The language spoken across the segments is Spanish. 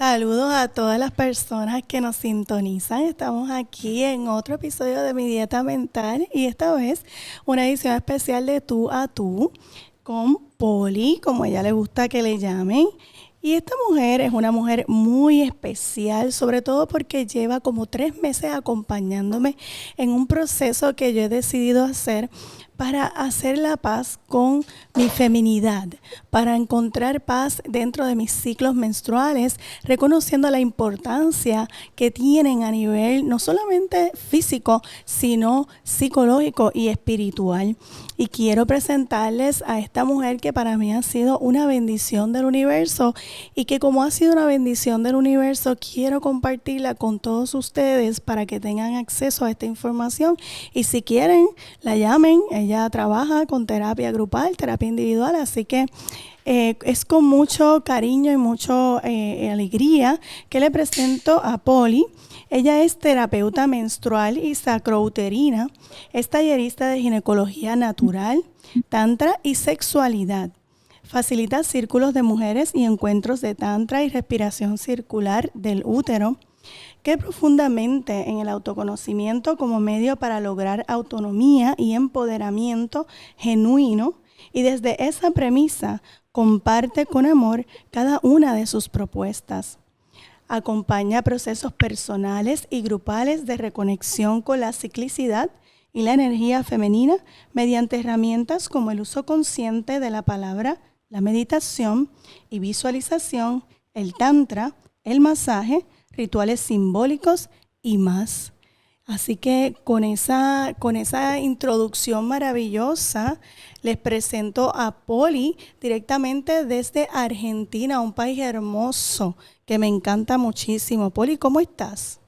Saludos a todas las personas que nos sintonizan. Estamos aquí en otro episodio de Mi Dieta Mental y esta vez una edición especial de Tú a Tú con Poli, como a ella le gusta que le llamen. Y esta mujer es una mujer muy especial, sobre todo porque lleva como 3 meses acompañándome en un proceso que yo he decidido hacer para hacer la paz con mi feminidad, para encontrar paz dentro de mis ciclos menstruales, reconociendo la importancia que tienen a nivel no solamente físico, sino psicológico y espiritual. Y quiero presentarles a esta mujer que para mí ha sido una bendición del universo y que como ha sido una bendición del universo, quiero compartirla con todos ustedes para que tengan acceso a esta información y si quieren, la llamen. Ella trabaja con terapia grupal, terapia individual, así que es con mucho cariño y mucha alegría que le presento a Poli. Ella es terapeuta menstrual y sacrouterina, es tallerista de ginecología natural, tantra y sexualidad. Facilita círculos de mujeres y encuentros de tantra y respiración circular del útero. Cree profundamente en el autoconocimiento como medio para lograr autonomía y empoderamiento genuino y desde esa premisa comparte con amor cada una de sus propuestas. Acompaña procesos personales y grupales de reconexión con la ciclicidad y la energía femenina mediante herramientas como el uso consciente de la palabra, la meditación y visualización, el tantra, el masaje, rituales simbólicos y más. Así que con esa introducción maravillosa, les presento a Poli directamente desde Argentina, un país hermoso que me encanta muchísimo. Poli, ¿cómo estás?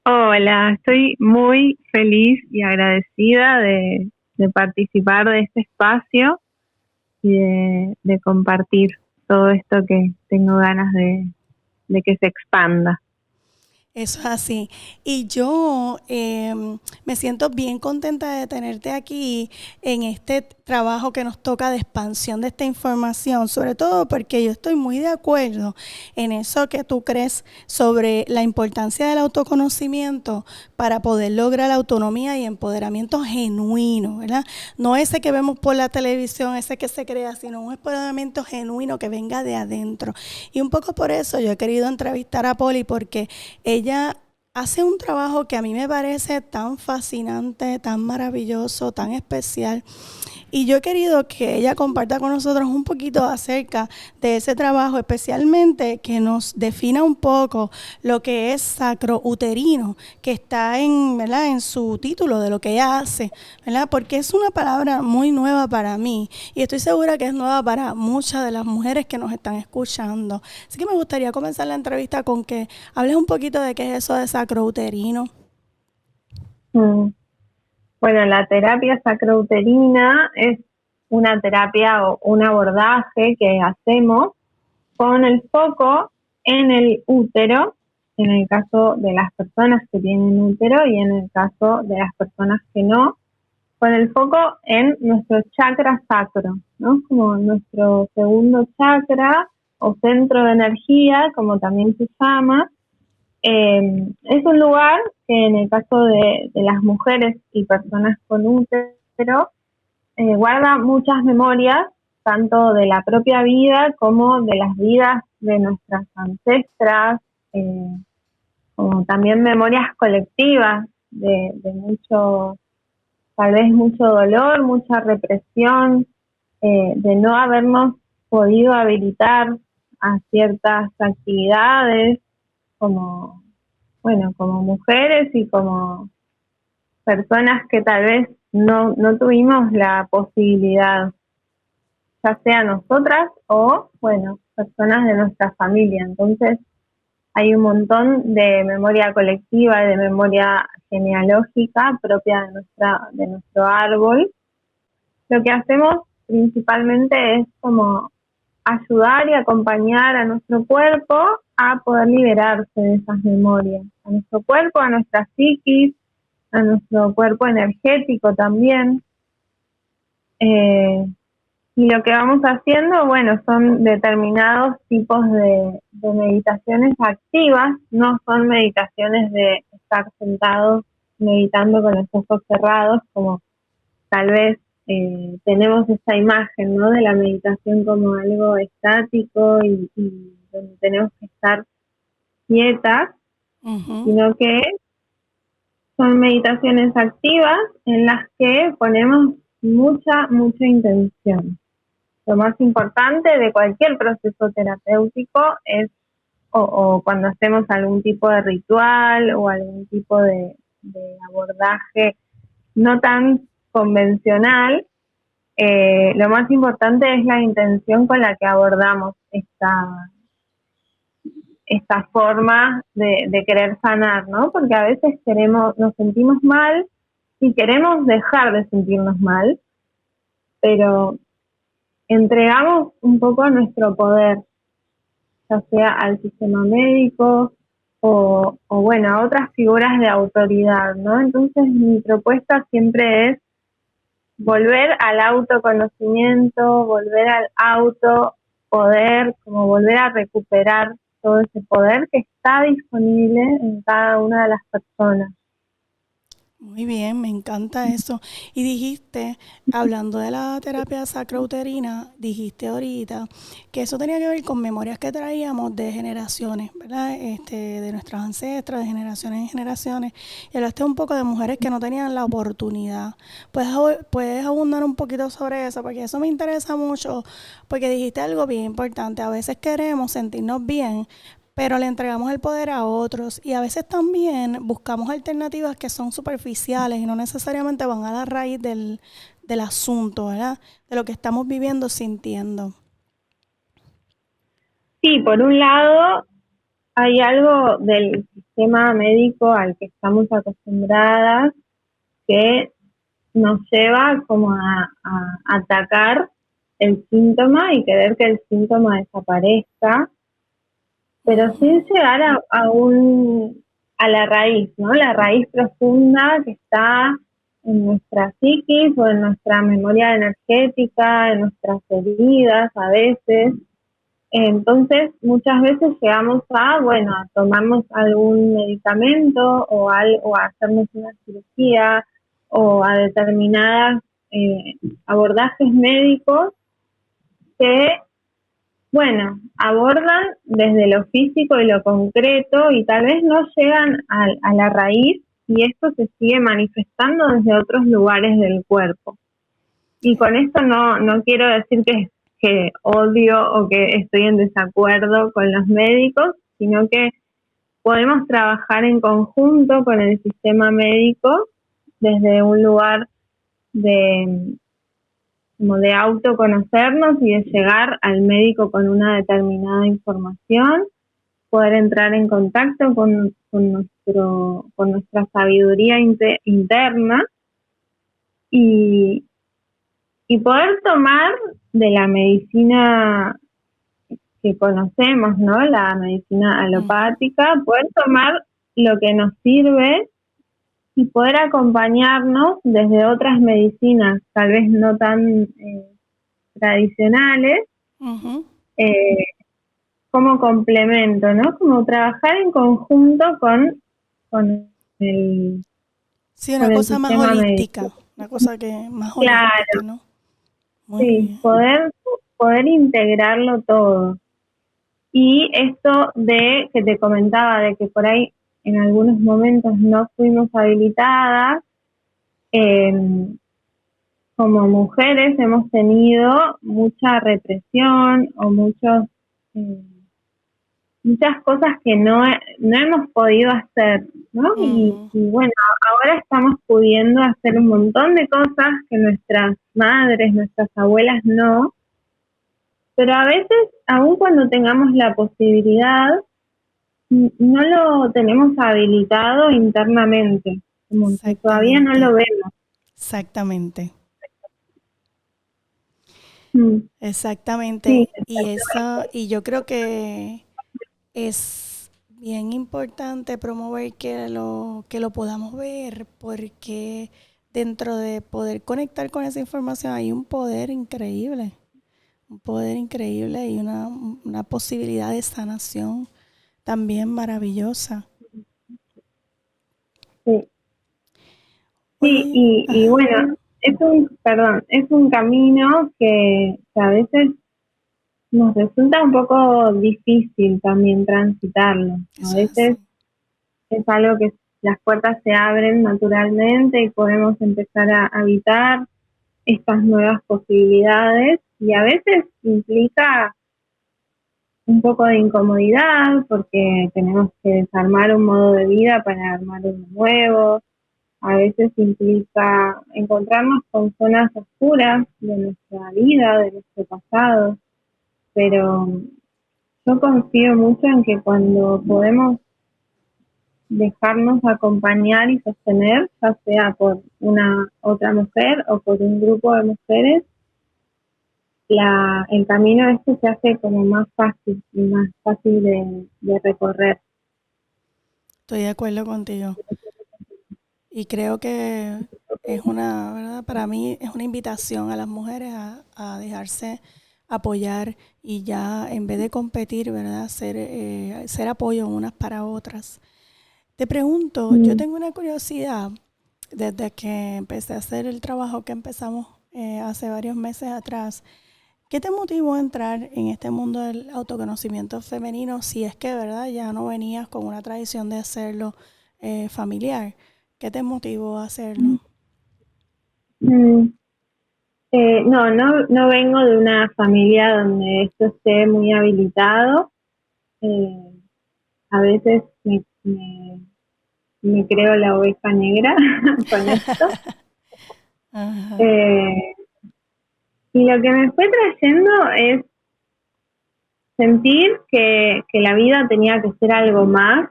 Hola, estoy muy feliz y agradecida de participar de este espacio y de compartir todo esto que tengo ganas de que se expanda. Eso es así. Y yo me siento bien contenta de tenerte aquí en este trabajo que nos toca de expansión de esta información, sobre todo porque yo estoy muy de acuerdo en eso que tú crees sobre la importancia del autoconocimiento para poder lograr autonomía y empoderamiento genuino, ¿verdad? No ese que vemos por la televisión, ese que se crea, sino un empoderamiento genuino que venga de adentro. Y un poco por eso yo he querido entrevistar a Poli porque ella hace un trabajo que a mí me parece tan fascinante, tan maravilloso, tan especial. Y yo he querido que ella comparta con nosotros un poquito acerca de ese trabajo, especialmente que nos defina un poco lo que es sacrouterino, que está ¿verdad? En su título de lo que ella hace, ¿verdad? Porque es una palabra muy nueva para mí y estoy segura que es nueva para muchas de las mujeres que nos están escuchando. Así que me gustaría comenzar la entrevista con que hables un poquito de qué es eso de sacrouterino. Mm. Bueno, la terapia sacrouterina es una terapia o un abordaje que hacemos con el foco en el útero, en el caso de las personas que tienen útero y en el caso de las personas que no, con el foco en nuestro chakra sacro, ¿no? Como nuestro segundo chakra o centro de energía, como también se llama. Es un lugar que en el caso de las mujeres y personas con útero guarda muchas memorias, tanto de la propia vida como de las vidas de nuestras ancestras, eh, como también memorias colectivas de mucho, tal vez mucho dolor, mucha represión, de no habernos podido habilitar a ciertas actividades como, bueno, como mujeres y como personas que tal vez no tuvimos la posibilidad, ya sea nosotras o, bueno, personas de nuestra familia. Entonces, hay un montón de memoria colectiva y de memoria genealógica propia de nuestro árbol. Lo que hacemos principalmente es como ayudar y acompañar a nuestro cuerpo a poder liberarse de esas memorias, a nuestro cuerpo, a nuestra psiquis, a nuestro cuerpo energético también. Y lo que vamos haciendo, bueno, son determinados tipos de meditaciones activas, no son meditaciones de estar sentados meditando con los ojos cerrados, como tal vez tenemos esta imagen, ¿no? De la meditación como algo estático y donde tenemos que estar quietas, Ujú. sino que son meditaciones activas en las que ponemos mucha intención. Lo más importante de cualquier proceso terapéutico es, o cuando hacemos algún tipo de ritual o algún tipo de abordaje no tan convencional, lo más importante es la intención con la que abordamos esta forma de querer sanar, ¿no? Porque a veces nos sentimos mal y queremos dejar de sentirnos mal, pero entregamos un poco nuestro poder, ya sea al sistema médico o bueno, a otras figuras de autoridad, ¿no? Entonces mi propuesta siempre es volver al autoconocimiento, volver al autopoder, como volver a recuperar todo ese poder que está disponible en cada una de las personas. Muy bien, me encanta eso. Y dijiste, hablando de la terapia sacrouterina, dijiste ahorita que eso tenía que ver con memorias que traíamos de generaciones, ¿verdad? De nuestros ancestros, de generaciones en generaciones. Y hablaste un poco de mujeres que no tenían la oportunidad. ¿Puedes abundar un poquito sobre eso? Porque eso me interesa mucho, porque dijiste algo bien importante. A veces queremos sentirnos bien, pero le entregamos el poder a otros y a veces también buscamos alternativas que son superficiales y no necesariamente van a la raíz del asunto, ¿verdad? De lo que estamos viviendo, sintiendo. Sí, por un lado hay algo del sistema médico al que estamos acostumbradas que nos lleva como a atacar el síntoma y querer que el síntoma desaparezca, pero Ujú. sin llegar a la raíz, ¿no? La raíz profunda que está en nuestra psiquis o en nuestra memoria energética, en nuestras heridas a veces. Entonces, muchas veces llegamos bueno, a tomarnos algún medicamento o a hacernos una cirugía o a determinadas abordajes médicos que abordan desde lo físico y lo concreto y tal vez no llegan a la raíz y esto se sigue manifestando desde otros lugares del cuerpo. Y con esto no quiero decir que odio o que estoy en desacuerdo con los médicos, sino que podemos trabajar en conjunto con el sistema médico desde un lugar de como de autoconocernos y de llegar al médico con una determinada información, poder entrar en contacto con nuestra sabiduría interna y, y poder tomar de la medicina que conocemos, ¿no? La medicina alopática, poder tomar lo que nos sirve y poder acompañarnos desde otras medicinas, tal vez no tan tradicionales, Ujú. eh, como complemento, ¿no? Como trabajar en conjunto con el, Sí, una con el cosa más sistema médico. holística, una cosa que más holística, Claro, ¿no? Muy sí, bien. poder integrarlo todo. Y esto de que te comentaba, de que por ahí en algunos momentos no fuimos habilitadas, eh, como mujeres hemos tenido mucha represión o eh, muchas cosas que no hemos podido hacer, ¿no? Ujú. Y bueno, ahora estamos pudiendo hacer un montón de cosas que nuestras madres, nuestras abuelas no, pero a veces, aun cuando tengamos la posibilidad, no lo tenemos habilitado internamente, como que todavía no Exactamente, lo vemos. exactamente, Mm, sí, exactamente. Y yo creo que es bien importante promover que lo podamos ver porque dentro de poder conectar con esa información hay un poder increíble. un poder increíble y una posibilidad de sanación también maravillosa. Sí, sí, Oye, y ajá, bueno, es un camino que a veces nos resulta un poco difícil también transitarlo. A eso es veces así. es algo que las puertas se abren naturalmente y podemos empezar a habitar estas nuevas posibilidades y a veces implica un poco de incomodidad porque tenemos que desarmar un modo de vida para armar uno nuevo. A veces implica encontrarnos con zonas oscuras de nuestra vida, de nuestro pasado, pero yo confío mucho en que cuando podemos dejarnos acompañar y sostener, ya sea por una otra mujer o por un grupo de mujeres, el camino este se hace como más fácil y más fácil de recorrer. Estoy de acuerdo contigo. Y creo que es una, ¿verdad? Para mí es una invitación a las mujeres a dejarse apoyar y ya en vez de competir, ¿verdad? Ser apoyo unas para otras. Te pregunto, yo Mm, tengo una curiosidad desde que empecé a hacer el trabajo que empezamos hace varios meses atrás. ¿Qué te motivó a entrar en este mundo del autoconocimiento femenino si es que, verdad, ya no venías con una tradición de hacerlo familiar? ¿Qué te motivó a hacerlo? mm. No vengo de una familia donde esto esté muy habilitado. Eh, a veces me creo la oveja negra con esto. Ajá. Eh, y lo que me fue trayendo es sentir que la vida tenía que ser algo más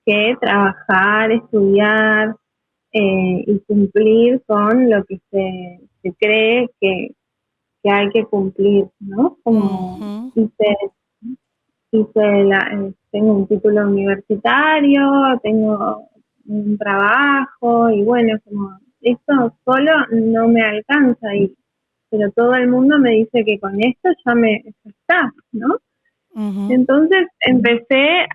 que trabajar, estudiar y cumplir con lo que se cree que hay que cumplir, ¿no? Como Ujú, hice, tengo un título universitario, tengo un trabajo y bueno, como esto solo no me alcanza pero todo el mundo me dice que con esto ya está, ¿no? ujú, Entonces empecé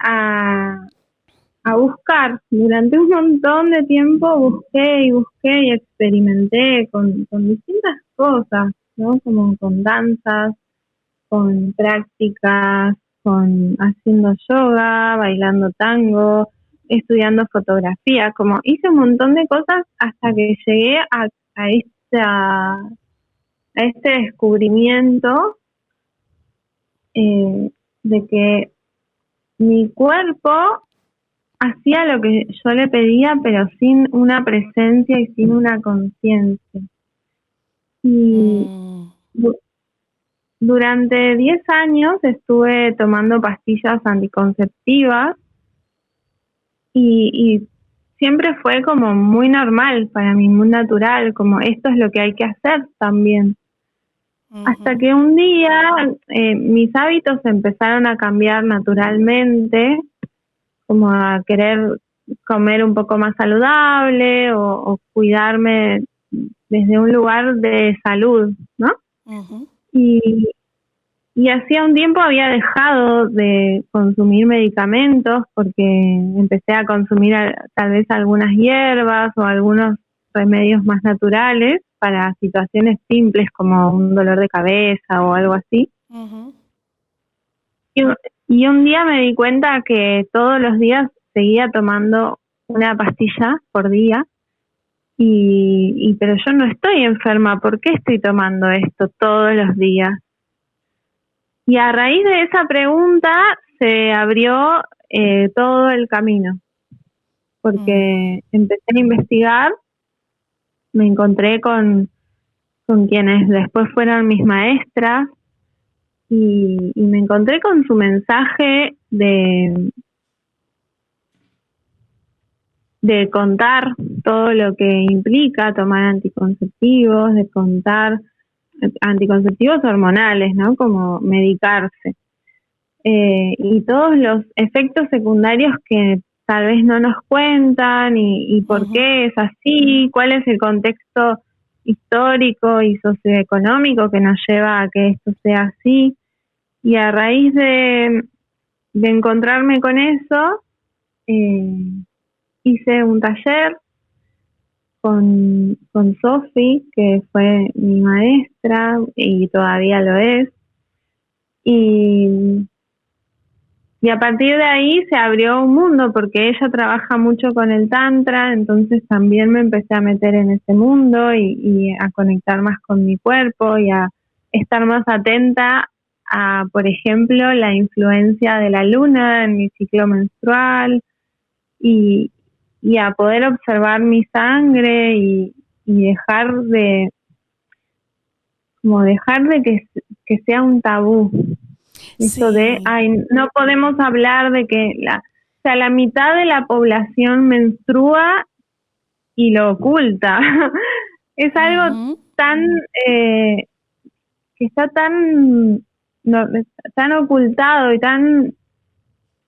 a buscar, durante un montón de tiempo busqué y busqué y experimenté con distintas cosas, ¿no? Como con danzas, con prácticas, con haciendo yoga, bailando tango, estudiando fotografía, como hice un montón de cosas hasta que llegué a este descubrimiento eh, de que mi cuerpo hacía lo que yo le pedía, pero sin una presencia y sin una conciencia. Y mm, du- durante 10 años estuve tomando pastillas anticonceptivas y siempre fue como muy normal para mí, muy natural, como esto es lo que hay que hacer también. Hasta ujú, que un día mis hábitos empezaron a cambiar naturalmente, como a querer comer un poco más saludable o cuidarme desde un lugar de salud, ¿no? ujú, Y, y hacía un tiempo había dejado de consumir medicamentos porque empecé a consumir tal vez algunas hierbas o algunos remedios más naturales para situaciones simples como un dolor de cabeza o algo así. ujú. Y, y un día me di cuenta que todos los días seguía tomando una pastilla por día pero yo no estoy enferma, ¿por qué estoy tomando esto todos los días? Y a raíz de esa pregunta se abrió todo el camino, Mm, porque empecé a investigar, me encontré con quienes después fueron mis maestras y me encontré con su mensaje de contar todo lo que implica tomar anticonceptivos, de contar anticonceptivos hormonales, ¿no? Como medicarse. Y todos los efectos secundarios que tal vez no nos cuentan y por ujú, qué es así, cuál es el contexto histórico y socioeconómico que nos lleva a que esto sea así. Y a raíz de encontrarme con eso, hice un taller con Sofi, que fue mi maestra y todavía lo es. Y a partir de ahí se abrió un mundo, porque ella trabaja mucho con el tantra, entonces también me empecé a meter en ese mundo y a conectar más con mi cuerpo y a estar más atenta a, por ejemplo, la influencia de la luna en mi ciclo menstrual y, y a poder observar mi sangre y dejar de que sea un tabú. Eso de, Sí. no podemos hablar de que la mitad de la población menstrua y lo oculta. Es algo Ujú. tan, que está tan, no, tan ocultado y tan,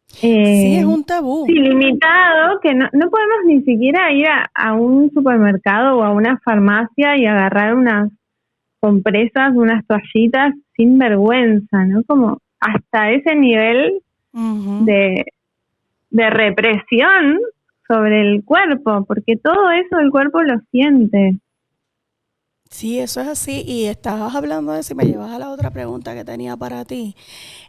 Sí, es sí, un tabú. limitado, que no podemos ni siquiera ir a un supermercado o a una farmacia y agarrar unas compresas, unas toallitas sin vergüenza, ¿no? Como hasta ese nivel Ujú. de represión sobre el cuerpo, porque todo eso el cuerpo lo siente. Sí, eso es así. Y estabas hablando de eso y me llevas a la otra pregunta que tenía para ti,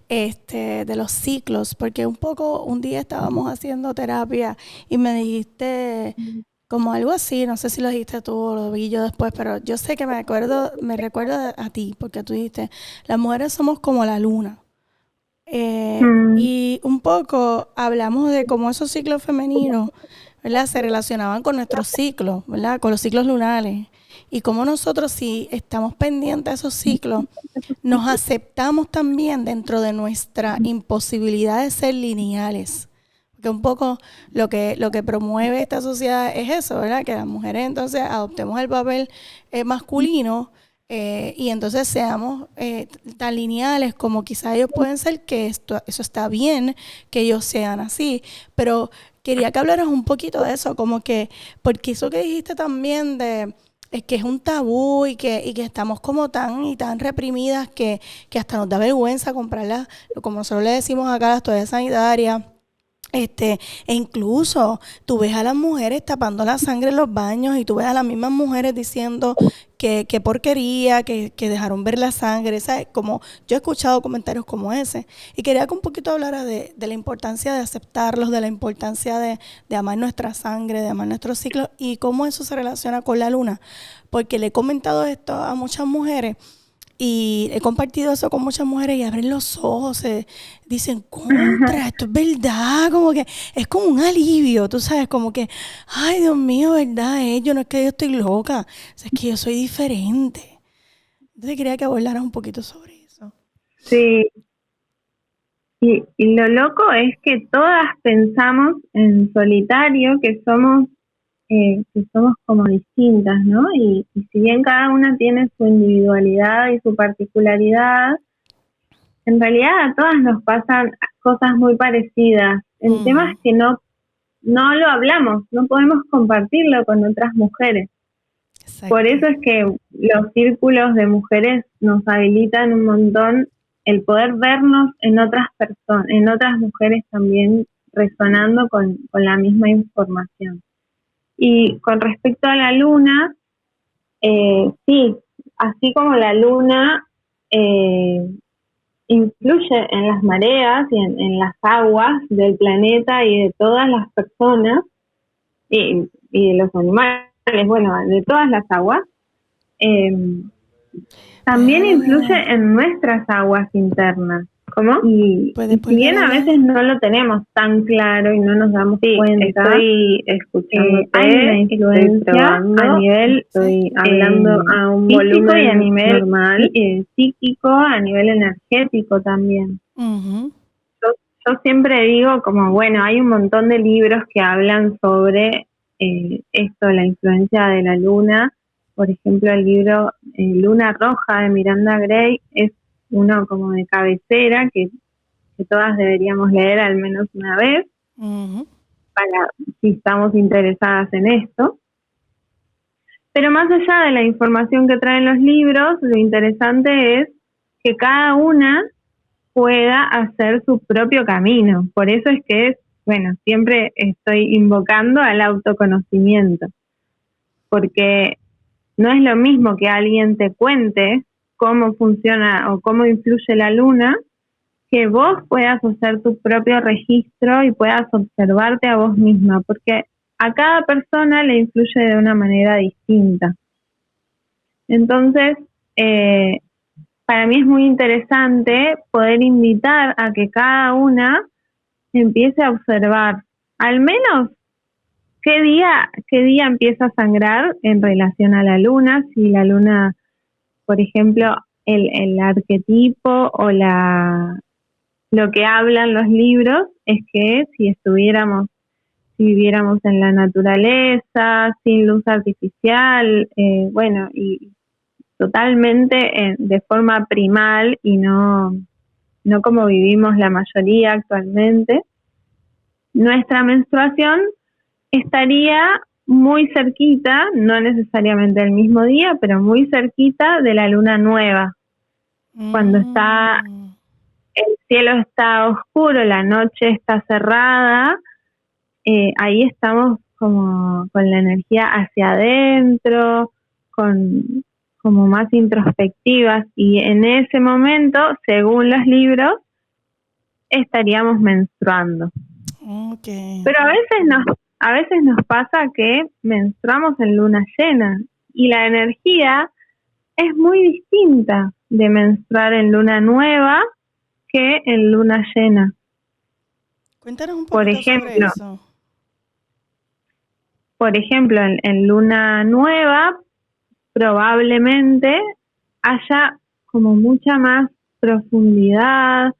de los ciclos, porque un día estábamos haciendo terapia y me dijiste como algo así, no sé si lo dijiste tú o lo vi yo después, pero yo sé que me recuerdo a ti, porque tú dijiste, las mujeres somos como la luna. Mm, Y un poco hablamos de cómo esos ciclos femeninos, ¿verdad? Se relacionaban con nuestros ciclos, ¿verdad? Con los ciclos lunares. Y cómo nosotros, si estamos pendientes de esos ciclos, nos aceptamos también dentro de nuestra imposibilidad de ser lineales. Porque un poco lo que promueve esta sociedad es eso, ¿verdad? Que las mujeres entonces adoptemos el papel masculino, y entonces seamos tan lineales como quizás ellos pueden ser, que eso está bien que ellos sean así. Pero quería que hablaras un poquito de eso, como que, porque eso que dijiste también de es que es un tabú y que estamos como tan reprimidas que hasta nos da vergüenza comprarlas, como nosotros le decimos acá, las toallas sanitarias. E incluso tú ves a las mujeres tapando la sangre en los baños y tú ves a las mismas mujeres diciendo que porquería, que dejaron ver la sangre, ¿sabes? Como yo he escuchado comentarios como ese. Y quería que un poquito hablara de la importancia de aceptarlos, de la importancia de amar nuestra sangre, de amar nuestros ciclos y cómo eso se relaciona con la luna. Porque le he comentado esto a muchas mujeres y he compartido eso con muchas mujeres y abren los ojos, se dicen, contra, esto es verdad, como que es como un alivio, tú sabes, como que, ay, Dios mío, verdad, yo no es que yo estoy loca, es que yo soy diferente. Entonces quería que hablaras un poquito sobre eso. sí, y lo loco es que todas pensamos en solitario que somos como distintas, ¿no? Y si bien cada una tiene su individualidad y su particularidad, en realidad a todas nos pasan cosas muy parecidas, en temas Ujú. que no lo hablamos, no podemos compartirlo con otras mujeres. Por Exacto. eso es que los círculos de mujeres nos habilitan un montón el poder vernos en otras personas, en otras mujeres también resonando con la misma información. Y con respecto a la luna, sí, así como la luna eh, influye en las mareas y en las aguas del planeta y de todas las personas y de los animales, bueno, de todas las aguas, eh, también influye Puede, en nuestras aguas internas. ¿Cómo? puedes Y si volver bien a a hablar. veces no lo tenemos tan claro y no nos damos cuenta, Estoy hay una escuchándote, estoy influencia a probando, nivel Sí. estoy hablando a un físico y a volumen nivel normal. psíquico, a nivel energético también. Ujú. Yo, yo siempre digo como, bueno, hay un montón de libros que hablan sobre esto, la influencia de la luna. Por ejemplo, el libro Luna Roja de Miranda Gray es uno como de cabecera que todas deberíamos leer al menos una vez Ujú. para si estamos interesadas en esto. Pero más allá de la información que traen los libros, lo interesante es que cada una pueda hacer su propio camino. Por eso es que, bueno, siempre estoy invocando al autoconocimiento, porque no es lo mismo que alguien te cuente cómo funciona o cómo influye la luna, que vos puedas hacer tu propio registro y puedas observarte a vos misma, porque a cada persona le influye de una manera distinta. Entonces, para mí es muy interesante poder invitar a que cada una empiece a observar, al menos qué día empieza a sangrar en relación a la luna, si la luna, por ejemplo, el arquetipo o lo que hablan los libros es que si viviéramos en la naturaleza, sin luz artificial, bueno, y totalmente de forma primal y no como vivimos la mayoría actualmente, nuestra menstruación estaría muy cerquita, no necesariamente el mismo día, pero muy cerquita de la luna nueva. Cuando el cielo está oscuro, la noche está cerrada, ahí estamos como con la energía hacia adentro, como más introspectivas, y en ese momento, según los libros, estaríamos menstruando. Okay. Pero a veces nos pasa que menstruamos en luna llena y la energía es muy distinta de menstruar en luna nueva que en luna llena. Cuéntanos un poquito sobre eso. Por ejemplo, en luna nueva probablemente haya como mucha más profundidad,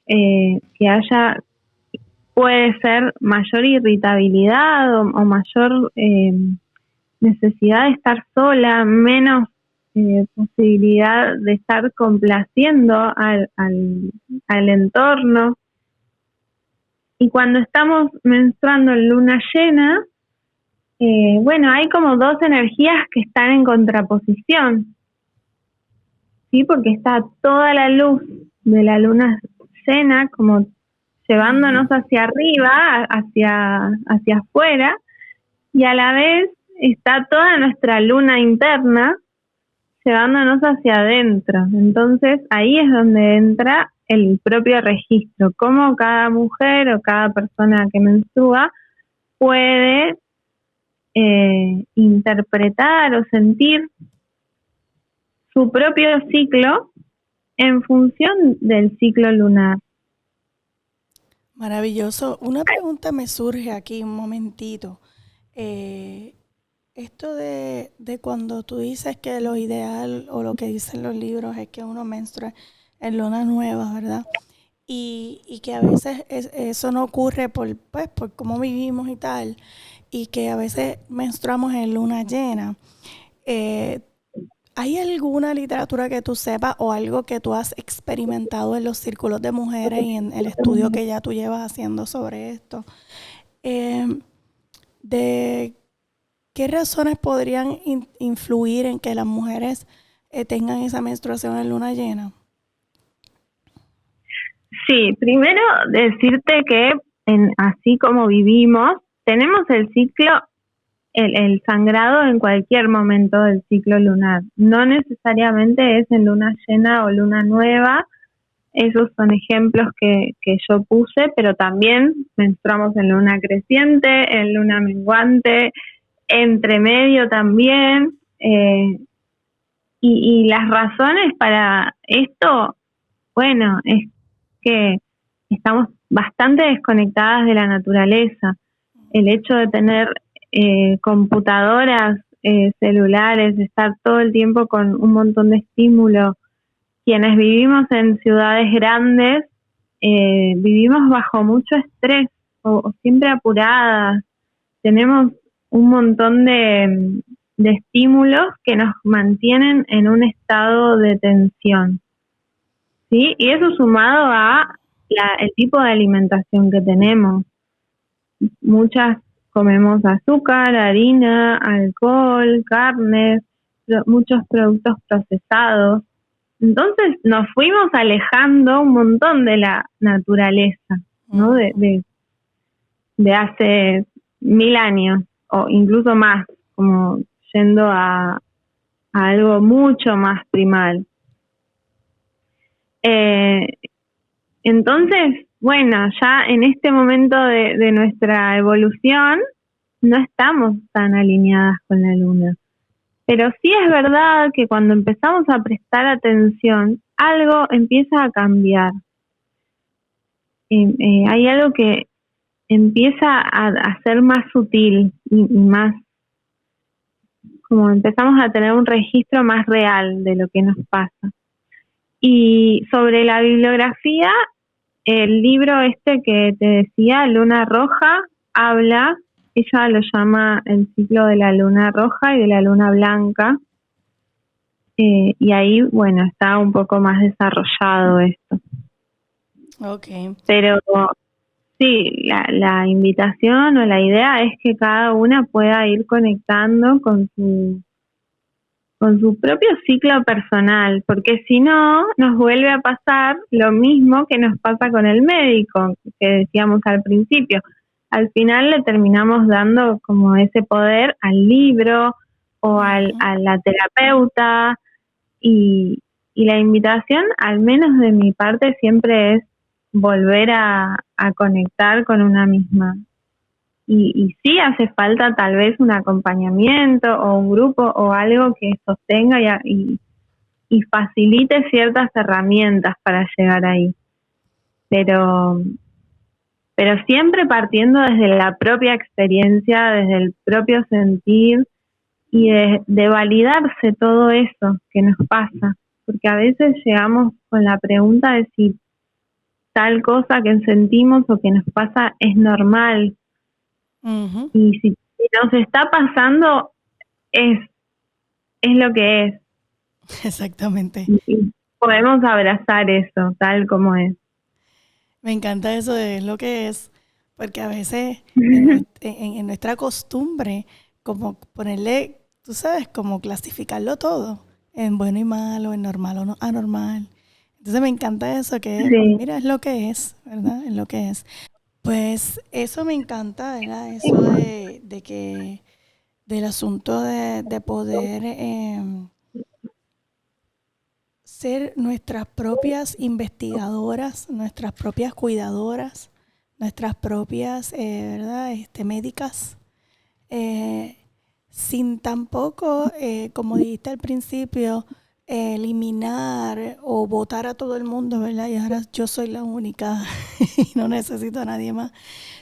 que haya, puede ser mayor irritabilidad o mayor necesidad de estar sola, menos posibilidad de estar complaciendo al entorno. Y cuando estamos menstruando en luna llena, bueno, hay como dos energías que están en contraposición, ¿sí? Porque está toda la luz de la luna llena como llevándonos hacia arriba, hacia afuera, y a la vez está toda nuestra luna interna llevándonos hacia adentro. Entonces ahí es donde entra el propio registro, cómo cada mujer o cada persona que menstrua puede interpretar o sentir su propio ciclo en función del ciclo lunar. Maravilloso. Una pregunta me surge aquí un momentito. Esto de cuando tú dices que lo ideal o lo que dicen los libros es que uno menstrue en luna nueva, ¿verdad? Y que a veces eso no ocurre por cómo vivimos y tal, y que a veces menstruamos en luna llena. ¿Hay alguna literatura que tú sepas o algo que tú has experimentado en los círculos de mujeres y en el estudio que ya tú llevas haciendo sobre esto? ¿De qué razones podrían influir en que las mujeres tengan esa menstruación en luna llena? Sí, primero decirte que así como vivimos, tenemos el ciclo, el sangrado en cualquier momento del ciclo lunar. No necesariamente es en luna llena o luna nueva. Esos son ejemplos que yo puse, pero también menstruamos en luna creciente, en luna menguante, entre medio también. Y las razones para esto, bueno, es que estamos bastante desconectadas de la naturaleza. El hecho de tener computadoras, celulares, de estar todo el tiempo con un montón de estímulos. Quienes vivimos en ciudades grandes, vivimos bajo mucho estrés o siempre apuradas. Tenemos un montón de estímulos que nos mantienen en un estado de tensión, ¿sí? Y eso sumado a el tipo de alimentación que tenemos. Muchas comemos azúcar, harina, alcohol, carne, muchos productos procesados. Entonces nos fuimos alejando un montón de la naturaleza, ¿no? De hace 1000 años o incluso más, como yendo a algo mucho más primal. Entonces, bueno, ya en este momento de nuestra evolución no estamos tan alineadas con la luna. Pero sí es verdad que cuando empezamos a prestar atención, algo empieza a cambiar. Hay algo que empieza a ser más sutil y más, como empezamos a tener un registro más real de lo que nos pasa. Y sobre la bibliografía, el libro este que te decía, Luna Roja, habla, ella lo llama el ciclo de la luna roja y de la luna blanca, y ahí, bueno, está un poco más desarrollado esto. Okay. Pero sí, la invitación o la idea es que cada una pueda ir conectando con su propio ciclo personal, porque si no, nos vuelve a pasar lo mismo que nos pasa con el médico, que decíamos al principio. Al final le terminamos dando como ese poder al libro o a la terapeuta, y la invitación, al menos de mi parte, siempre es volver a conectar con una misma. Y sí hace falta tal vez un acompañamiento o un grupo o algo que sostenga y facilite ciertas herramientas para llegar ahí. Pero siempre partiendo desde la propia experiencia, desde el propio sentir y de validarse todo eso que nos pasa. Porque a veces llegamos con la pregunta de si tal cosa que sentimos o que nos pasa es normal. Uh-huh. Y si nos está pasando, es lo que es. Exactamente. Y podemos abrazar eso tal como es. Me encanta eso de lo que es, porque a veces en nuestra costumbre, como ponerle, tú sabes, como clasificarlo todo, en bueno y malo, en normal o no, anormal. Entonces me encanta eso, que Sí. mira, es lo que es, ¿verdad? Es lo que es. Pues eso me encanta, ¿verdad? Eso de que, del asunto de poder ser nuestras propias investigadoras, nuestras propias cuidadoras, nuestras propias, ¿verdad? Médicas, sin tampoco, como dijiste al principio, eliminar o votar a todo el mundo, ¿verdad? Y ahora yo soy la única y no necesito a nadie más,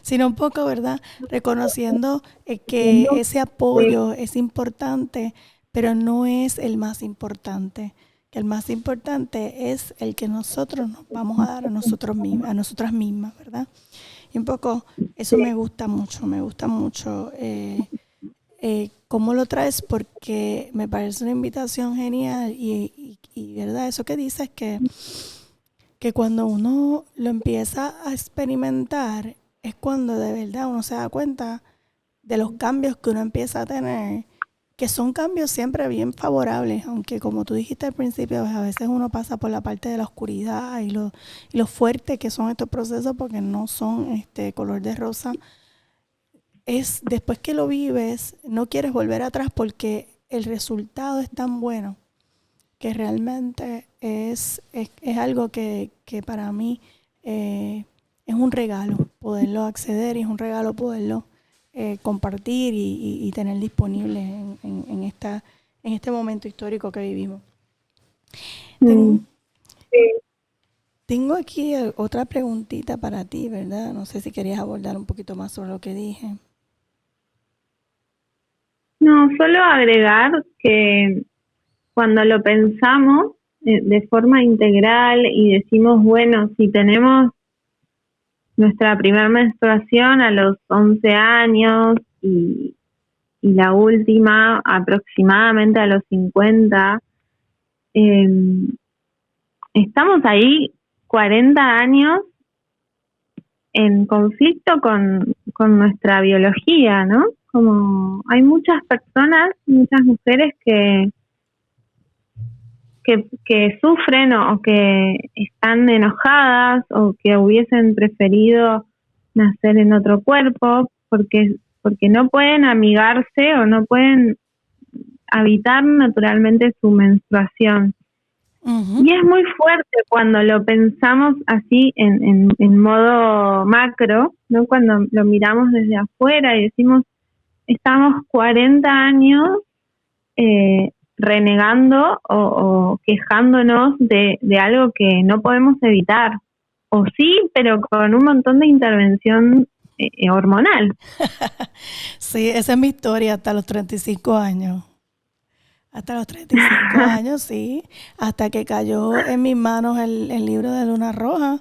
sino un poco, ¿verdad? Reconociendo que ese apoyo es importante, pero no es el más importante. Que el más importante es el que nosotros nos vamos a dar a nosotros mismos, a nosotras mismas, ¿verdad? Y un poco eso me gusta mucho cómo lo traes, porque me parece una invitación genial y verdad, eso que dices que cuando uno lo empieza a experimentar es cuando de verdad uno se da cuenta de los cambios que uno empieza a tener, que son cambios siempre bien favorables, aunque como tú dijiste al principio, a veces uno pasa por la parte de la oscuridad y lo fuerte que son estos procesos, porque no son color de rosa. Es después que lo vives, no quieres volver atrás porque el resultado es tan bueno que realmente es algo que para mí es un regalo poderlo acceder, y es un regalo poderlo compartir y tener disponible en este momento histórico que vivimos. Tengo aquí otra preguntita para ti, ¿verdad? No sé si querías abordar un poquito más sobre lo que dije. No, solo agregar que cuando lo pensamos de forma integral y decimos, bueno, si tenemos nuestra primera menstruación a los 11 años y la última aproximadamente a los 50, estamos ahí 40 años en conflicto con nuestra biología, ¿no? Como hay muchas personas, muchas mujeres que sufren o que están enojadas o que hubiesen preferido nacer en otro cuerpo porque no pueden amigarse o no pueden habitar naturalmente su menstruación. Ujú. Y es muy fuerte cuando lo pensamos así en modo macro, ¿no? Cuando lo miramos desde afuera y decimos, estamos 40 años renegando o quejándonos de algo que no podemos evitar. O sí, pero con un montón de intervención hormonal. Sí, esa es mi historia hasta los 35 años. Hasta los 35 años, sí. Hasta que cayó en mis manos el libro de Luna Roja.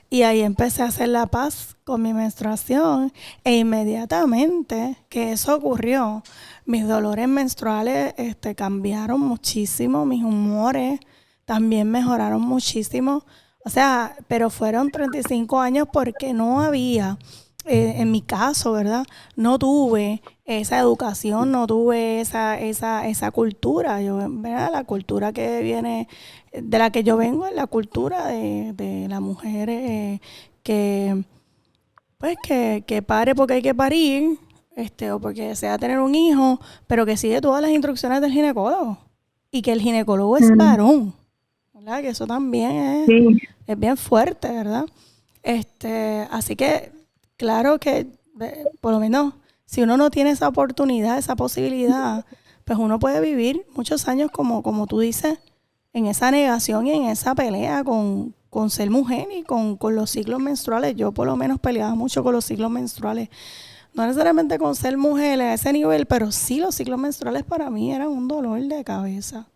Y ahí empecé a hacer la paz con mi menstruación. E inmediatamente que eso ocurrió, mis dolores menstruales cambiaron muchísimo. Mis humores también mejoraron muchísimo. O sea, pero fueron 35 años porque no había, en mi caso, ¿verdad? No tuve esa educación, no tuve esa cultura. Yo, ¿verdad? La cultura que viene, de la que yo vengo, es la cultura de la mujer que, pues, que pare porque hay que parir, o porque desea tener un hijo, pero que sigue todas las instrucciones del ginecólogo. Y que el ginecólogo es varón, ¿verdad? Que eso también Sí, es bien fuerte, ¿verdad? Así que, claro que, por lo menos, si uno no tiene esa oportunidad, esa posibilidad, pues uno puede vivir muchos años, como tú dices, en esa negación y en esa pelea con ser mujer y con los ciclos menstruales. Yo por lo menos peleaba mucho con los ciclos menstruales. No necesariamente con ser mujer a ese nivel, pero sí los ciclos menstruales para mí eran un dolor de cabeza.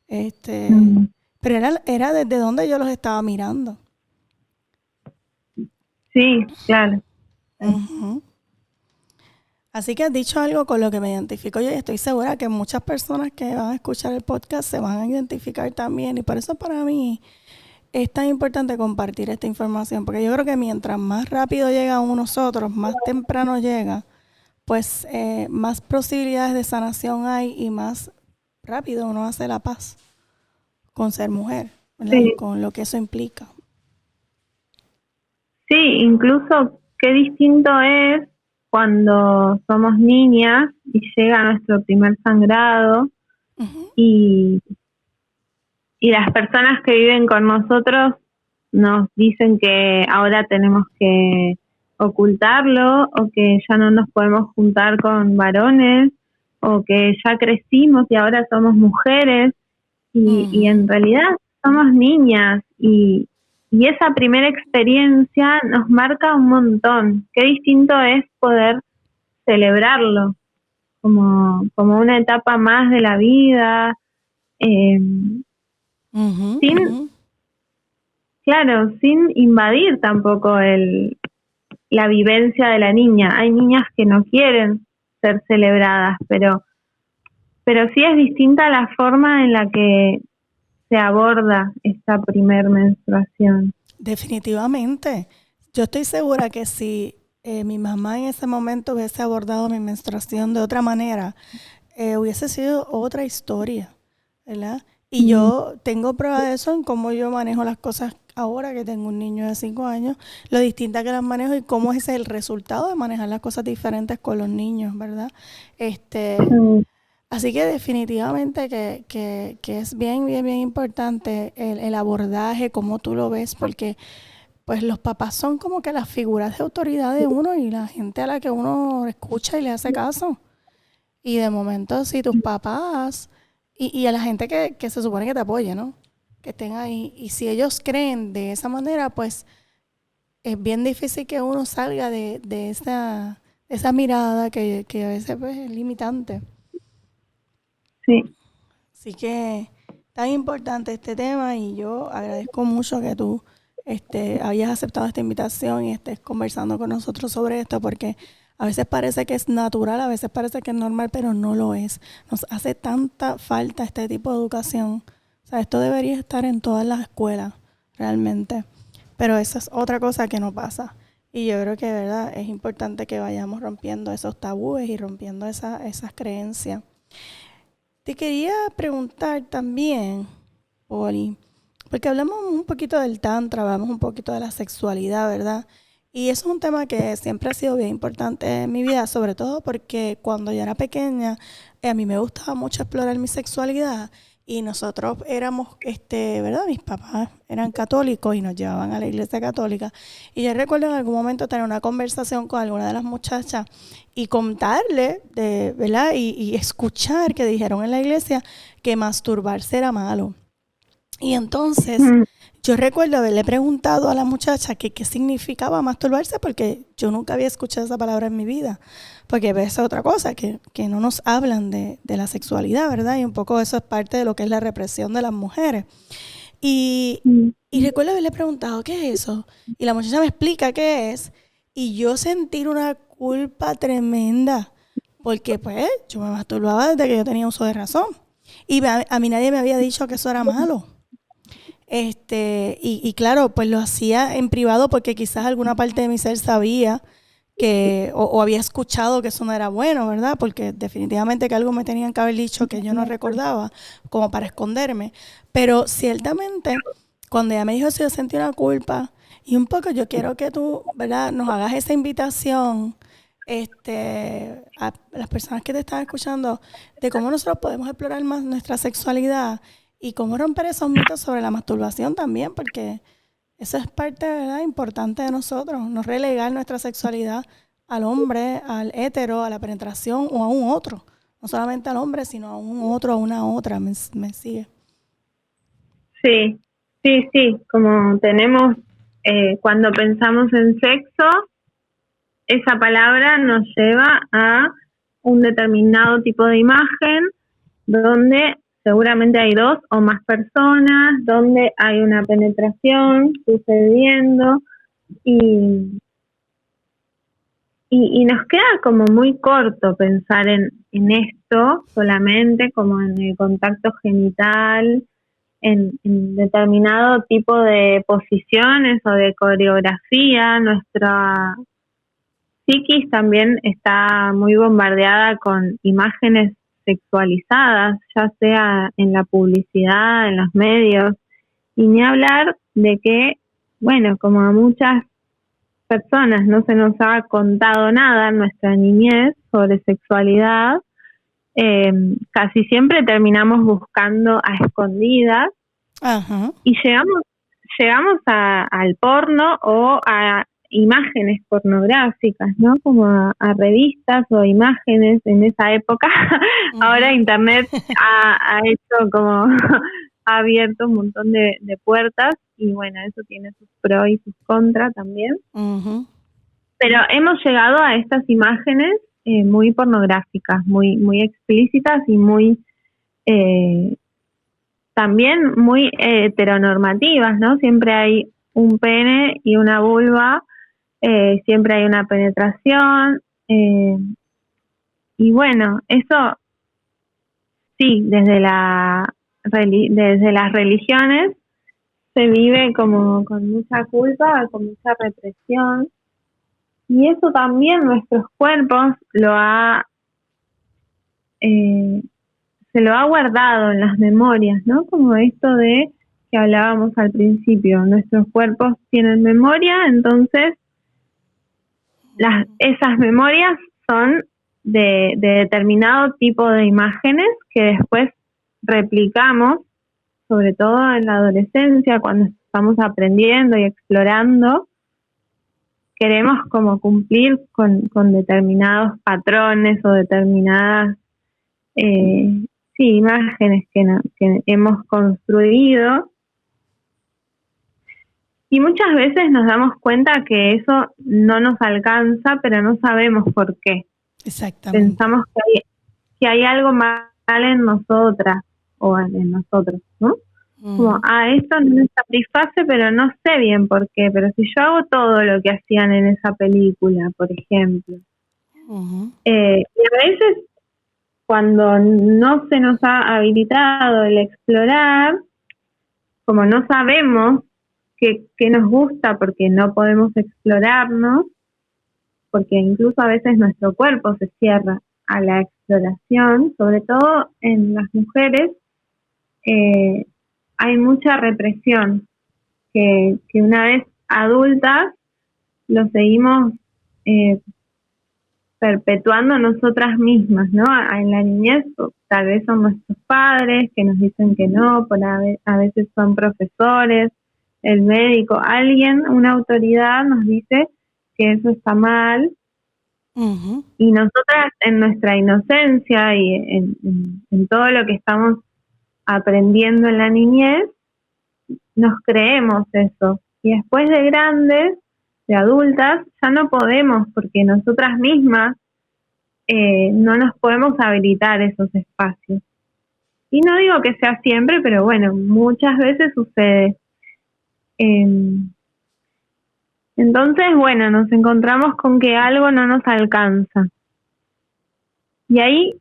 mm, Pero era desde donde yo los estaba mirando. sí, claro. Ujú. Así que has dicho algo con lo que me identifico yo y estoy segura que muchas personas que van a escuchar el podcast se van a identificar también y por eso para mí es tan importante compartir esta información porque yo creo que mientras más rápido llega a nosotros, más temprano llega, pues más posibilidades de sanación hay y más rápido uno hace la paz con ser mujer, ¿verdad? Y Sí, con lo que eso implica. sí, incluso qué distinto es cuando somos niñas y llega nuestro primer sangrado Ujú. y, y las personas que viven con nosotros nos dicen que ahora tenemos que ocultarlo o que ya no nos podemos juntar con varones o que ya crecimos y ahora somos mujeres y Ujú. en realidad somos niñas y esa primera experiencia nos marca un montón. Qué distinto es poder celebrarlo como una etapa más de la vida, eh, Ujú. sin, Ujú. claro, sin invadir tampoco la vivencia de la niña. Hay niñas que no quieren ser celebradas, pero sí es distinta la forma en la que se aborda esta primer menstruación. Definitivamente. Yo estoy segura que si mi mamá en ese momento hubiese abordado mi menstruación de otra manera, hubiese sido otra historia, ¿verdad? Y Mm, yo tengo prueba de eso en cómo yo manejo las cosas ahora que tengo un niño de 5 años, lo distinta que las manejo y cómo es el resultado de manejar las cosas diferentes con los niños, ¿verdad? Este, mm, Así que definitivamente que es bien, bien, bien importante el abordaje, cómo tú lo ves, porque pues los papás son como que las figuras de autoridad de uno y la gente a la que uno escucha y le hace caso. Y de momento, si tus papás y a la gente que se supone que te apoye, ¿no? Que estén ahí. Y si ellos creen de esa manera, pues es bien difícil que uno salga de esa mirada que a veces pues, es limitante. sí. Así que tan importante este tema y yo agradezco mucho que tú hayas aceptado esta invitación y estés conversando con nosotros sobre esto porque a veces parece que es natural, a veces parece que es normal, pero no lo es. Nos hace tanta falta este tipo de educación. O sea, esto debería estar en todas las escuelas, realmente. Pero esa es otra cosa que no pasa. Y yo creo que, ¿verdad? Es importante que vayamos rompiendo esos tabúes y rompiendo esas creencias. Te quería preguntar también, Poli, porque hablamos un poquito del tantra, hablamos un poquito de la sexualidad, ¿verdad? Y eso es un tema que siempre ha sido bien importante en mi vida, sobre todo porque cuando yo era pequeña, a mí me gustaba mucho explorar mi sexualidad y nosotros éramos, ¿verdad? Mis papás eran católicos y nos llevaban a la iglesia católica. Y yo recuerdo en algún momento tener una conversación con alguna de las muchachas y contarle, ¿verdad? Y escuchar que dijeron en la iglesia que masturbarse era malo. Y entonces Mm, yo recuerdo haberle preguntado a la muchacha que qué significaba masturbarse porque yo nunca había escuchado esa palabra en mi vida. Porque esa es otra cosa, que no nos hablan de la sexualidad, ¿verdad? Y un poco eso es parte de lo que es la represión de las mujeres. mm, Y recuerdo haberle preguntado, ¿qué es eso? Y la muchacha me explica qué es. Y yo sentir una culpa tremenda. Porque pues yo me masturbaba desde que yo tenía uso de razón. Y a mí nadie me había dicho que eso era malo. Y claro, pues lo hacía en privado porque quizás alguna parte de mi ser sabía que, o había escuchado que eso no era bueno, ¿verdad? Porque definitivamente que algo me tenían que haber dicho que yo no recordaba, como para esconderme. Pero ciertamente, cuando ella me dijo eso, yo sentí una culpa. Y un poco yo quiero que tú, ¿verdad?, nos hagas esa invitación, a las personas que te están escuchando, de cómo nosotros podemos explorar más nuestra sexualidad y cómo romper esos mitos sobre la masturbación también, porque eso es parte, ¿verdad?, importante de nosotros, no relegar nuestra sexualidad al hombre, al hétero, a la penetración o a un otro. No solamente al hombre, sino a un otro, a una otra. ¿Me sigue? sí, sí, sí, como tenemos, cuando pensamos en sexo, esa palabra nos lleva a un determinado tipo de imagen donde seguramente hay dos o más personas, donde hay una penetración sucediendo y, y nos queda como muy corto pensar en esto solamente como en el contacto genital, en determinado tipo de posiciones o de coreografía. Nuestra psiquis también está muy bombardeada con imágenes sexualizadas, ya sea en la publicidad, en los medios, y ni hablar de que, bueno, como a muchas personas no se nos ha contado nada en nuestra niñez sobre sexualidad, casi siempre terminamos buscando a escondidas. Ajá. Y llegamos al porno o a imágenes pornográficas, ¿no? Como a revistas o imágenes en esa época. Ahora Uh-huh. Internet ha hecho como, ha abierto un montón de puertas y bueno, eso tiene sus pros y sus contras también. Uh-huh. Pero hemos llegado a estas imágenes muy pornográficas, muy, muy explícitas y muy... también muy heteronormativas, ¿no? Siempre hay un pene y una vulva, siempre hay una penetración, y bueno, eso sí, desde las religiones se vive como con mucha culpa, con mucha represión, y eso también nuestros cuerpos eh, se lo ha guardado en las memorias, ¿no? Como esto de que hablábamos al principio, nuestros cuerpos tienen memoria, entonces esas memorias son de determinado tipo de imágenes que después replicamos, sobre todo en la adolescencia, cuando estamos aprendiendo y explorando, queremos como cumplir con determinados patrones o determinadas sí, imágenes que hemos construido, y muchas veces nos damos cuenta que eso no nos alcanza, pero no sabemos por qué. Exactamente. Pensamos que hay algo mal en nosotras o en nosotros, ¿no? Como, Uh-huh. esto no me satisface, pero no sé bien por qué, pero si yo hago todo lo que hacían en esa película, por ejemplo. Uh-huh. Y a veces cuando no se nos ha habilitado el explorar, como no sabemos que nos gusta porque no podemos explorarnos, porque incluso a veces nuestro cuerpo se cierra a la exploración, sobre todo en las mujeres, hay mucha represión que una vez adultas lo seguimos perpetuando nosotras mismas, ¿no? En la niñez tal vez son nuestros padres que nos dicen que no, a veces son profesores, el médico, alguien, una autoridad nos dice que eso está mal. Uh-huh. Y nosotras en nuestra inocencia y en todo lo que estamos aprendiendo en la niñez, nos creemos eso. Y después de grandes, de adultas, ya no podemos, porque nosotras mismas no nos podemos habilitar esos espacios. Y no digo que sea siempre, pero bueno, muchas veces sucede. Entonces, bueno, nos encontramos con que algo no nos alcanza. Y ahí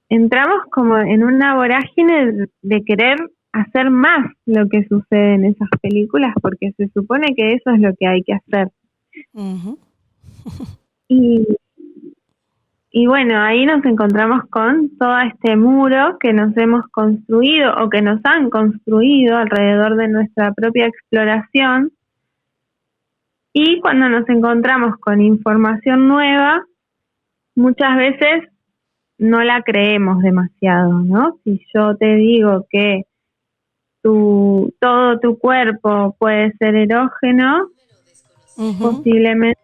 entramos como en una vorágine de querer hacer más lo que sucede en esas películas, porque se supone que eso es lo que hay que hacer. Uh-huh. Y bueno, ahí nos encontramos con todo este muro que nos hemos construido o que nos han construido alrededor de nuestra propia exploración. Y cuando nos encontramos con información nueva, muchas veces no la creemos demasiado, ¿no? Si yo te digo que todo tu cuerpo puede ser erógeno, uh-huh, posiblemente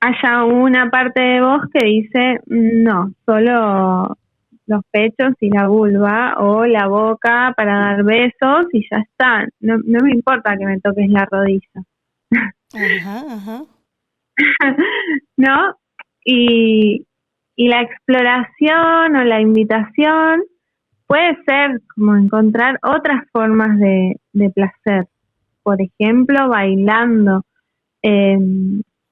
haya una parte de vos que dice no, solo los pechos y la vulva o la boca para dar besos y ya está. No me importa que me toques la rodilla. ajá, ajá. ¿No? Y la exploración o la invitación puede ser como encontrar otras formas de placer. Por ejemplo, bailando.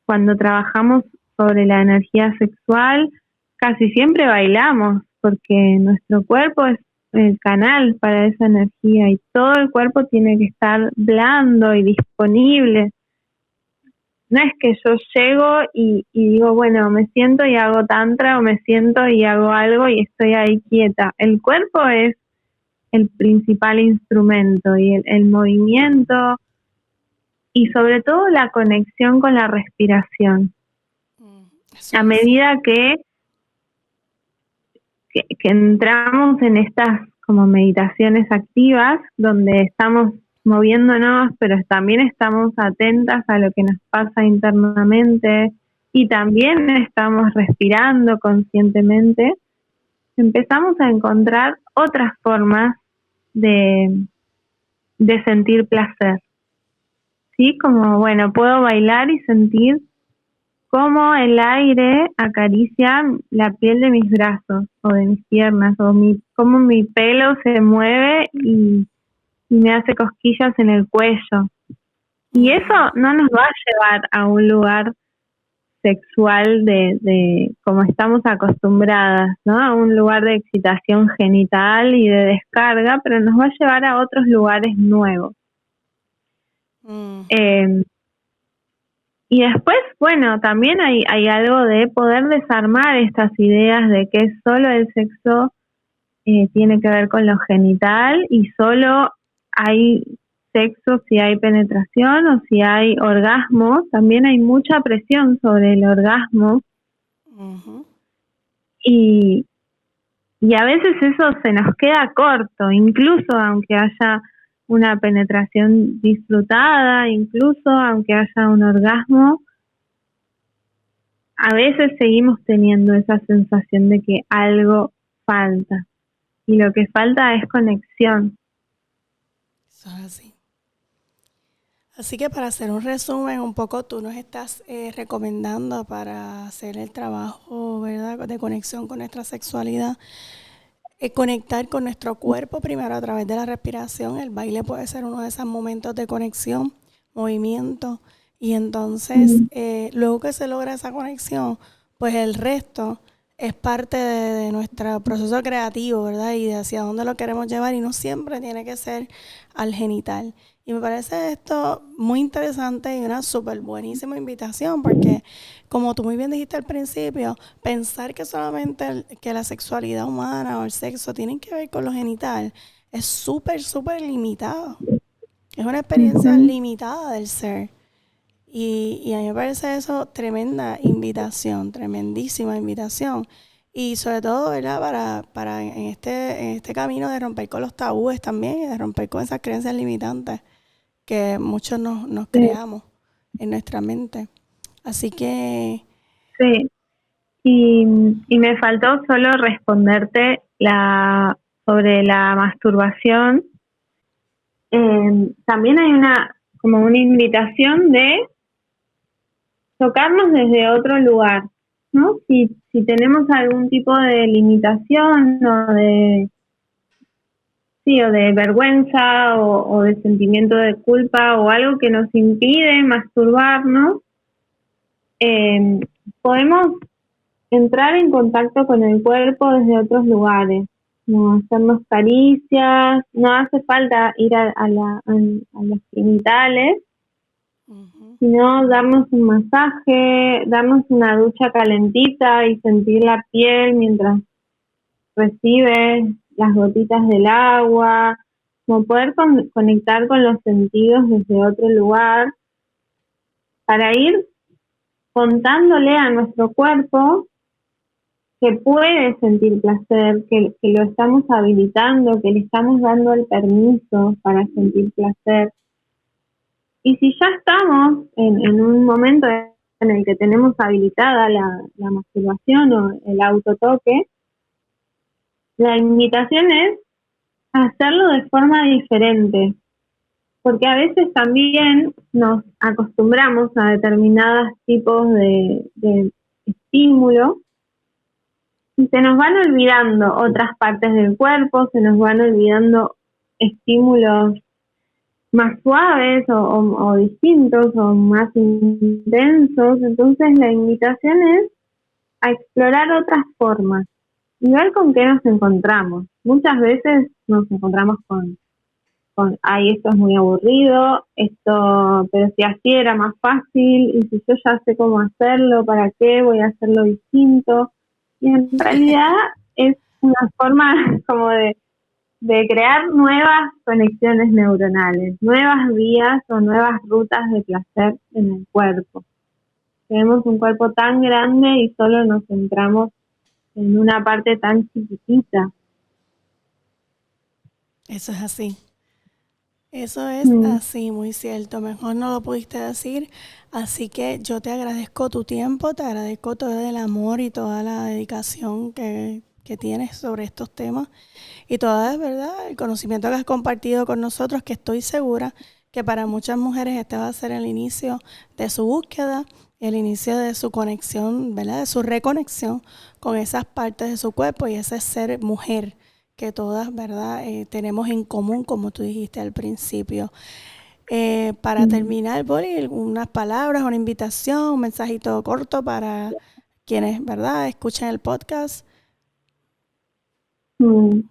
Cuando trabajamos sobre la energía sexual, casi siempre bailamos, porque nuestro cuerpo es el canal para esa energía y todo el cuerpo tiene que estar blando y disponible. No es que yo llego y digo, bueno, me siento y hago tantra, o me siento y hago algo y estoy ahí quieta. El cuerpo es el principal instrumento y el movimiento y sobre todo la conexión con la respiración. A medida que entramos en estas como meditaciones activas, donde estamos moviéndonos, pero también estamos atentas a lo que nos pasa internamente y también estamos respirando conscientemente, empezamos a encontrar otras formas de sentir placer. ¿Sí? Como, bueno, puedo bailar y sentir cómo el aire acaricia la piel de mis brazos o de mis piernas, o cómo mi pelo se mueve y me hace cosquillas en el cuello. Y eso no nos va a llevar a un lugar sexual de como estamos acostumbradas, ¿no? A un lugar de excitación genital y de descarga, pero nos va a llevar a otros lugares nuevos. Y después, bueno, también hay algo de poder desarmar estas ideas de que solo el sexo tiene que ver con lo genital y solo hay sexo si hay penetración o si hay orgasmo. También hay mucha presión sobre el orgasmo. Uh-huh. Y a veces eso se nos queda corto, incluso aunque haya una penetración disfrutada, incluso aunque haya un orgasmo, a veces seguimos teniendo esa sensación de que algo falta. Y lo que falta es conexión. Eso es así. Así que para hacer un resumen, un poco tú nos estás recomendando para hacer el trabajo, ¿verdad?, de conexión con nuestra sexualidad. Conectar con nuestro cuerpo primero a través de la respiración. El baile puede ser uno de esos momentos de conexión, movimiento, y entonces luego que se logra esa conexión, pues el resto es parte de nuestro proceso creativo, ¿verdad? Y de hacia dónde lo queremos llevar y no siempre tiene que ser al genital. Y me parece esto muy interesante y una súper buenísima invitación porque, como tú muy bien dijiste al principio, pensar que solamente que la sexualidad humana o el sexo tienen que ver con lo genital es súper, súper limitado. Es una experiencia Ujú. limitada del ser. Y a mí me parece eso tremenda invitación, tremendísima invitación. Y sobre todo, ¿verdad? Para en este camino de romper con los tabúes también y de romper con esas creencias limitantes que muchos nos Sí, creamos en nuestra mente. Así que, sí. Y me faltó solo responderte sobre la masturbación. También hay como una invitación de tocarnos desde otro lugar, ¿no? Si tenemos algún tipo de limitación o de vergüenza o de sentimiento de culpa o algo que nos impide masturbarnos, eh, podemos entrar en contacto con el cuerpo desde otros lugares, no hacernos caricias, no hace falta ir a los genitales, ujú, sino darnos un masaje, darnos una ducha calentita y sentir la piel mientras recibe las gotitas del agua, como poder conectar con los sentidos desde otro lugar para ir contándole a nuestro cuerpo que puede sentir placer, que lo estamos habilitando, que le estamos dando el permiso para sentir placer. Y si ya estamos en un momento en el que tenemos habilitada la masturbación o el autotoque, la invitación es hacerlo de forma diferente, porque a veces también nos acostumbramos a determinados tipos de estímulo y se nos van olvidando otras partes del cuerpo, se nos van olvidando estímulos más suaves o distintos o más intensos. Entonces la invitación es a explorar otras formas y ver con qué nos encontramos. Muchas veces nos encontramos ay, esto es muy aburrido, pero si así era más fácil, y si yo ya sé cómo hacerlo, ¿para qué voy a hacerlo distinto? Y en realidad es una forma como de crear nuevas conexiones neuronales, nuevas vías o nuevas rutas de placer en el cuerpo. Tenemos un cuerpo tan grande y solo nos centramos en una parte tan chiquitita. eso es así. Eso es Mm. así, muy cierto. Mejor no lo pudiste decir. Así que yo te agradezco tu tiempo, te agradezco todo el amor y toda la dedicación que tienes sobre estos temas y todo, es verdad, el conocimiento que has compartido con nosotros, que estoy segura que para muchas mujeres este va a ser el inicio de su búsqueda, el inicio de su conexión, ¿verdad? De su reconexión con esas partes de su cuerpo y ese ser mujer que todas, ¿verdad? Tenemos en común, como tú dijiste al principio. Para Mm. terminar, Boli, unas palabras, una invitación, un mensajito corto para quienes, ¿verdad?, escuchen el podcast. Mm.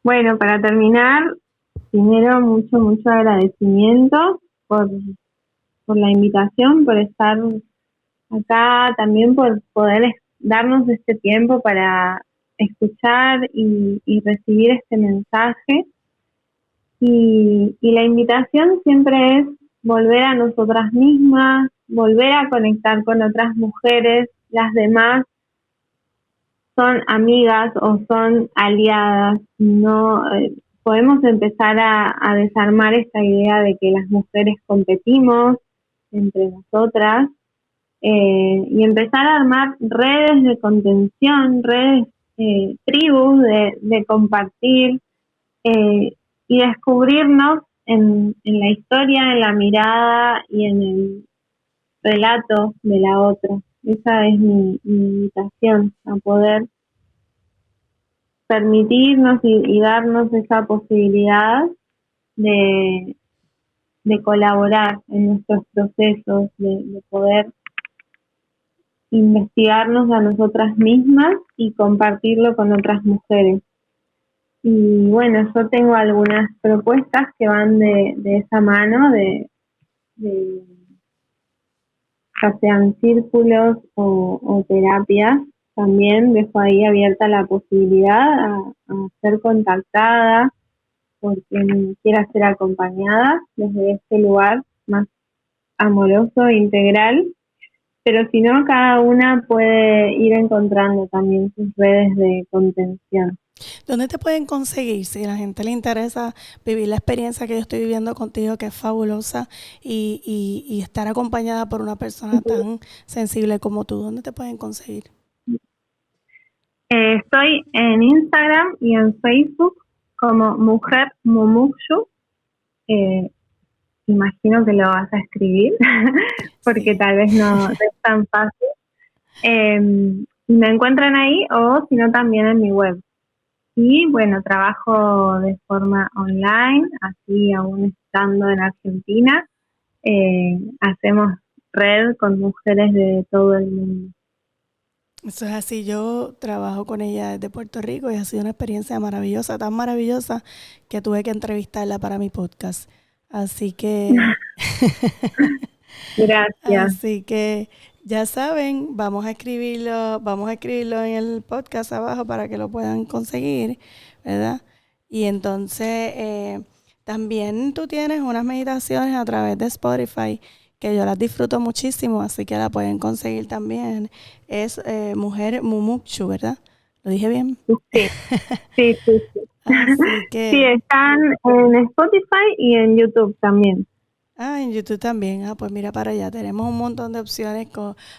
Bueno, para terminar, primero mucho, mucho agradecimiento por la invitación, por estar acá, también por poder darnos este tiempo para escuchar y recibir este mensaje. Y la invitación siempre es volver a nosotras mismas, volver a conectar con otras mujeres, las demás son amigas o son aliadas, no podemos empezar a desarmar esta idea de que las mujeres competimos entre nosotras, y empezar a armar redes de contención, redes, tribus de compartir, eh, y descubrirnos en la historia, en la mirada y en el relato de la otra. Esa es mi invitación, a poder permitirnos y darnos esa posibilidad de, de colaborar en nuestros procesos, de poder investigarnos a nosotras mismas y compartirlo con otras mujeres. Y bueno, yo tengo algunas propuestas que van de esa mano, de ya sean círculos o terapias. También dejo ahí abierta la posibilidad a ser contactada por quien quiera ser acompañada desde este lugar más amoroso e integral. Pero si no, cada una puede ir encontrando también sus redes de contención. ¿Dónde te pueden conseguir si a la gente le interesa vivir la experiencia que yo estoy viviendo contigo, que es fabulosa, y estar acompañada por una persona tan sensible como tú? ¿Dónde te pueden conseguir? Estoy en Instagram y en Facebook como Mujer Mumukshu. Imagino que lo vas a escribir porque Sí. tal vez no es tan fácil. Me encuentran ahí o si no también en mi web. Y bueno, trabajo de forma online, así aún estando en Argentina. Hacemos red con mujeres de todo el mundo. Eso es así, yo trabajo con ella desde Puerto Rico y ha sido una experiencia maravillosa, tan maravillosa que tuve que entrevistarla para mi podcast. Así que, Gracias. así que ya saben, vamos a escribirlo en el podcast abajo para que lo puedan conseguir, ¿verdad? Y entonces también tú tienes unas meditaciones a través de Spotify que yo las disfruto muchísimo, así que la pueden conseguir también. Es Mujer Mumukshu, ¿verdad? ¿Lo dije bien? Sí, sí, sí, sí. Así Sí, que, están en Spotify y en YouTube también. en YouTube también. Pues mira para allá. Tenemos un montón de opciones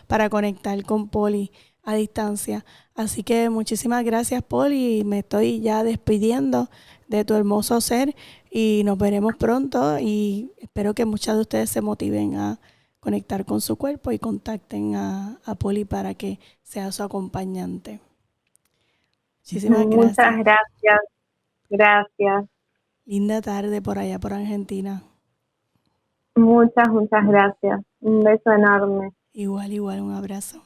para conectar con Poli a distancia. Así que muchísimas gracias, Poli. Me estoy ya despidiendo de tu hermoso ser y nos veremos pronto y espero que muchas de ustedes se motiven a conectar con su cuerpo y contacten a Poli para que sea su acompañante. Muchísimas Muchas gracias. gracias, gracias. Linda tarde por allá por Argentina. Muchas, muchas gracias. Un beso enorme. Igual, igual, un abrazo.